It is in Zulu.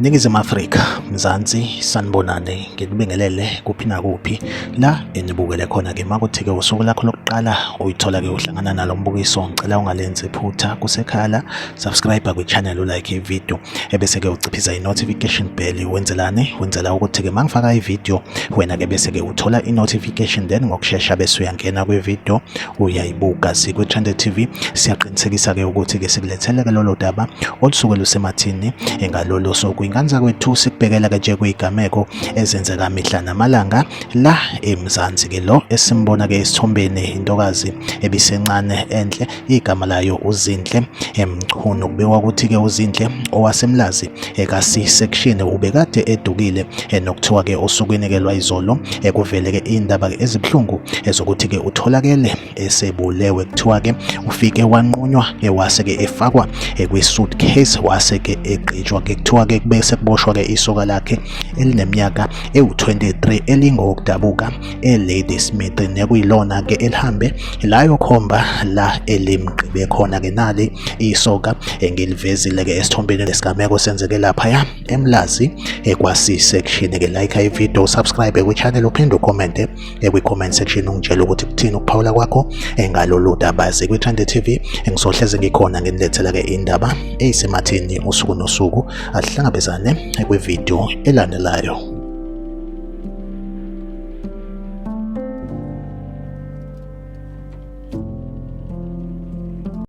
Ningizimu Afrika, Mzansi, sanibonane, ngikubingelele kuphi nakuphi la enibukele khona-ke makuthi-ke usuku lakho lokuqala uyithola-ke uhlangana nalo mbukiso, ngicela ungalenzi iphutha kusekhala, subscribe kwi-channel, ulike ivideo ebese-ke uciphiza i-notification bell. Wenzelani? Wenzela ukuthi-ke mangifaka ivideo wena-ke bese-ke uthola i-notification, then ngokushesha bese uyangena kwivideo uyayibuka. Sikwi-Trended TV siyaqinisekisa-ke ukuthi-ke sikulethele-ke lolo daba olusuke lusemathini ngalolo soku. Ingane kwethu sikubhekela-ke nje kwigameko ezenzeka mihla namalanga la eMzansi-ke. Lo esimbona-ke esithombeni intokazi ebisencane enhle, igama layo uZinhle Mchunu. Kubikwa ukuthi-ke uZinhle owasemlazi ka-C-section ubekade edukile nokuthiwa-ke osukwini-ke lwayizolo kuvele-ke iy'ndaba ezibuhlungu ezokuthi-ke utholakele esebulewe. Kuthiwa-ke ufike wanqunywa wase-ke efakwa kwi-suitcase wase-ke egqitshwa-ke. Kuthiwa-ke bese kuboshwa-ke isoka lakhe elineminyaka ewu-23 elingokudabuka eLadysmith, nekuyilona-ke elihambe layokhomba la elimgqibe khona-ke. Nali isoka ngilivezile-ke esithombeni lesigameko senzeke laphaya eMlazi kwa-C-section-ke. Like ivideo, subscribe kwi-channel, uphinde ucommente kwi-comment section ungitshela ukuthi kuthini ukuphawula kwakho ngalolu daba. Kwi-Trended TV ngizohleze ngikhona nginilethela-ke indaba eyisemathini usuku nosuku. Asihlangabezane kwivideo elandelayo.